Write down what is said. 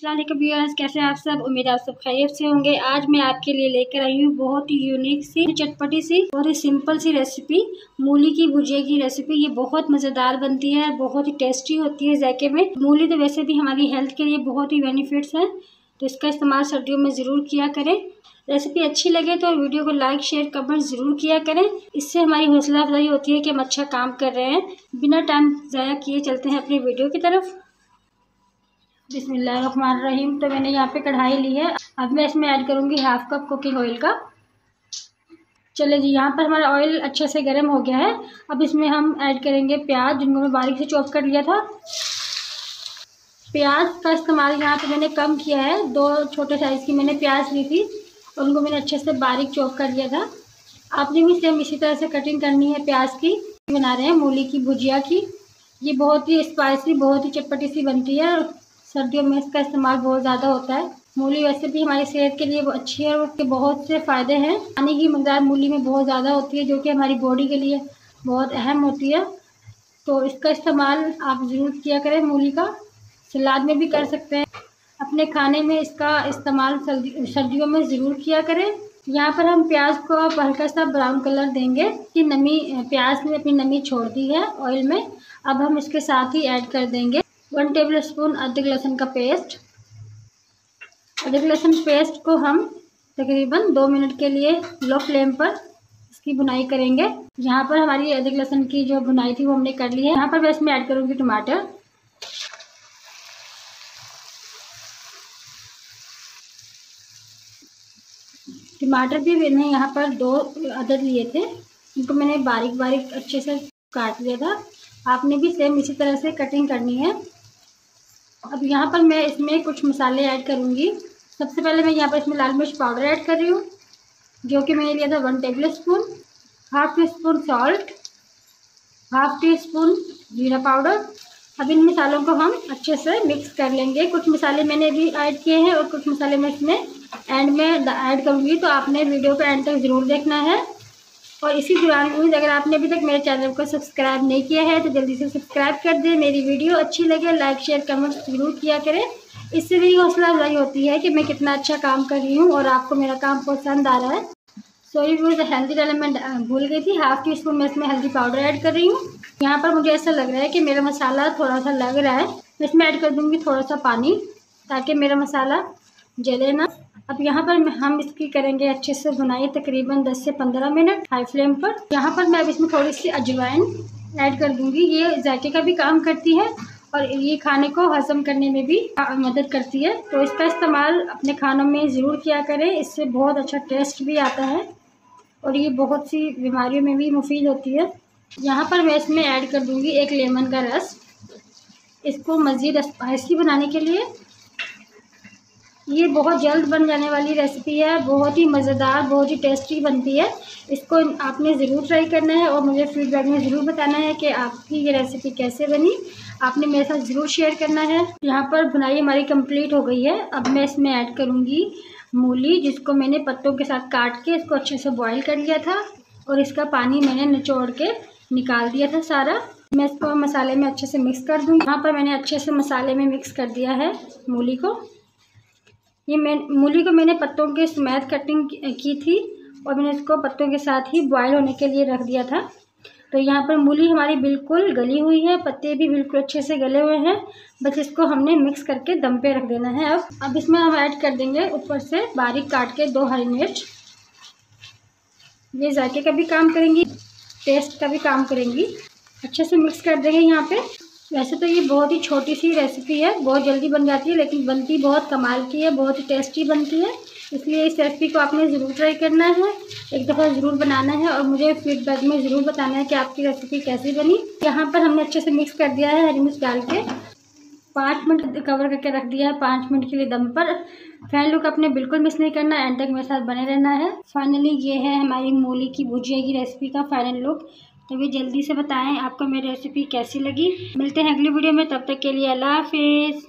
अस्सलाम वालेकुम व्यूअर्स, कैसे हैं आप सब। उम्मीद है आप सब खैरियत से होंगे। आज मैं आपके लिए लेकर आई हूँ बहुत ही यूनिक सी, चटपटी सी, बहुत ही सिंपल सी रेसिपी, मूली की भुजिया की रेसिपी। ये बहुत मज़ेदार बनती है, बहुत ही टेस्टी होती है जायके में। मूली तो वैसे भी हमारी हेल्थ के लिए बहुत ही बेनिफिट्स हैं, तो इसका इस्तेमाल सर्दियों में ज़रूर किया करें। रेसिपी अच्छी लगे तो वीडियो को लाइक शेयर कमेंट ज़रूर किया करें। इससे हमारी हौसला अफजाई होती है कि हम अच्छा काम कर रहे हैं। बिना टाइम ज़ाया किए चलते हैं अपनी वीडियो की तरफ। बिस्मिल्लाहिर्रहमानिर्रहीम। तो मैंने यहाँ पे कढ़ाई ली है। अब मैं इसमें ऐड करूँगी हाफ कप कुकिंग ऑयल का। चले जी, यहाँ पर हमारा ऑयल अच्छे से गर्म हो गया है। अब इसमें हम ऐड करेंगे प्याज, जिनको मैं बारीक से चॉप कर लिया था। प्याज का इस्तेमाल यहाँ पे मैंने कम किया है। 2 छोटे साइज़ की मैंने प्याज ली थी और उनको मैंने अच्छे से बारीक चॉप कर लिया था। आपने भी सेम इसी तरह से कटिंग करनी है प्याज की। बना रहे हैं मूली की भुजिया की। ये बहुत ही स्पाइसी, बहुत ही चटपटी सी बनती है। सर्दियों में इसका इस्तेमाल बहुत ज़्यादा होता है। मूली वैसे भी हमारी सेहत के लिए अच्छी है और उसके बहुत से फ़ायदे हैं। पानी की मकदार मूली में बहुत ज़्यादा होती है, जो कि हमारी बॉडी के लिए बहुत अहम होती है। तो इसका इस्तेमाल आप ज़रूर किया करें। मूली का सलाद में भी कर सकते हैं। अपने खाने में इसका इस्तेमाल सर्दियों में ज़रूर किया करें। यहाँ पर हम प्याज को अब हल्का सा ब्राउन कलर देंगे कि नमी, प्याज ने अपनी नमी छोड़ दी है ऑयल में। अब हम इसके साथ ही ऐड कर देंगे 1 टेबल स्पून अदरक लहसुन का पेस्ट। अदरक लहसुन पेस्ट को हम तकरीबन 2 मिनट के लिए लो फ्लेम पर इसकी भुनाई करेंगे। यहाँ पर हमारी अदरक लहसुन की जो भुनाई थी वो हमने कर ली है। यहाँ पर मैं इसमें ऐड करूँगी टमाटर। टमाटर भी मैंने यहाँ पर 2 अदद लिए थे, इनको मैंने बारीक बारीक अच्छे से काट लिया था। आपने भी सेम इसी तरह से कटिंग करनी है। अब यहाँ पर मैं इसमें कुछ मसाले ऐड करूँगी। सबसे पहले मैं यहाँ पर इसमें लाल मिर्च पाउडर ऐड कर रही हूँ, जो कि मैंने लिया था 1 table spoon. Half tea spoon salt, half tea spoon जीरा पाउडर। अब इन मसालों को हम अच्छे से मिक्स कर लेंगे। कुछ मसाले मैंने भी ऐड किए हैं और कुछ मसाले मैं इसमें एंड में ऐड करूँगी, तो आपने वीडियो को एंड तक ज़रूर देखना है। और इसी दौरान अगर आपने अभी तक मेरे चैनल को सब्सक्राइब नहीं किया है तो जल्दी से सब्सक्राइब कर दें। मेरी वीडियो अच्छी लगे लाइक शेयर कमेंट ज़रूर किया करें। इससे मेरी हौसला अफजाई होती है कि मैं कितना अच्छा काम कर रही हूँ और आपको मेरा काम पसंद आ रहा है। सॉरी वो हेल्दी एलिमेंट भूल गई थी। हाफ टी स्पून मैं इसमें हल्दी पाउडर ऐड कर रही हूँ। यहाँ पर मुझे ऐसा लग रहा है कि मेरा मसाला थोड़ा सा लग रहा है। मैं इसमें ऐड कर दूँगी थोड़ा सा पानी, ताकि मेरा मसाला जले ना। अब यहाँ पर हम इसकी करेंगे अच्छे से भुनाई, तकरीबन 10 से 15 मिनट हाई फ्लेम पर। यहाँ पर मैं अब इसमें थोड़ी सी अजवाइन ऐड कर दूँगी। ये जायके का भी काम करती है और ये खाने को हजम करने में भी मदद करती है। तो इसका इस्तेमाल अपने खानों में ज़रूर किया करें। इससे बहुत अच्छा टेस्ट भी आता है और ये बहुत सी बीमारियों में भी मुफीद होती है। यहाँ पर मैं इसमें ऐड कर दूँगी 1 लेमन का रस, इसको मज़ीद स्पाइसी बनाने के लिए। ये बहुत जल्द बन जाने वाली रेसिपी है, बहुत ही मज़ेदार, बहुत ही टेस्टी बनती है। इसको आपने ज़रूर ट्राई करना है और मुझे फीडबैक में ज़रूर बताना है कि आपकी ये रेसिपी कैसे बनी। आपने मेरे साथ ज़रूर शेयर करना है। यहाँ पर भुनाई हमारी कंप्लीट हो गई है। अब मैं इसमें ऐड करूँगी मूली, जिसको मैंने पत्तों के साथ काट के इसको अच्छे से बॉईल कर लिया था और इसका पानी मैंने निचोड़ के निकाल दिया था सारा। मैं इसको मसाले में अच्छे से मिक्स कर दूँगी। यहाँ पर मैंने अच्छे से मसाले में मिक्स कर दिया है मूली को। मूली को मैंने पत्तों के समेत कटिंग की थी और मैंने इसको पत्तों के साथ ही बॉयल होने के लिए रख दिया था। तो यहाँ पर मूली हमारी बिल्कुल गली हुई है, पत्ते भी बिल्कुल अच्छे से गले हुए हैं। बस इसको हमने मिक्स करके दम पे रख देना है। अब इसमें हम ऐड कर देंगे ऊपर से बारीक काट के 2 हरी मिर्च। ये जायके का भी काम करेंगी, टेस्ट का भी काम करेंगी। अच्छे से मिक्स कर देंगे यहाँ पे। वैसे तो ये बहुत ही छोटी सी रेसिपी है, बहुत जल्दी बन जाती है, लेकिन बनती बहुत कमाल की है, बहुत ही टेस्टी बनती है। इसलिए इस रेसिपी को आपने ज़रूर ट्राई करना है, एक दफ़ा ज़रूर बनाना है और मुझे फीडबैक में ज़रूर बताना है कि आपकी रेसिपी कैसी बनी। यहाँ पर हमने अच्छे से मिक्स कर दिया है हरी मिर्च डाल के। 5 मिनट कवर करके रख दिया है, 5 मिनट के लिए दम पर। फाइनल लुक आपने बिल्कुल मिस नहीं करना, एंड तक मेरे साथ बने रहना है। फाइनली ये है हमारी मूली की भुजिया की रेसिपी का फाइनल लुक। तो भी जल्दी से बताएं आपको मेरी रेसिपी कैसी लगी। मिलते हैं अगली वीडियो में, तब तक के लिए अल्लाह हाफिज़।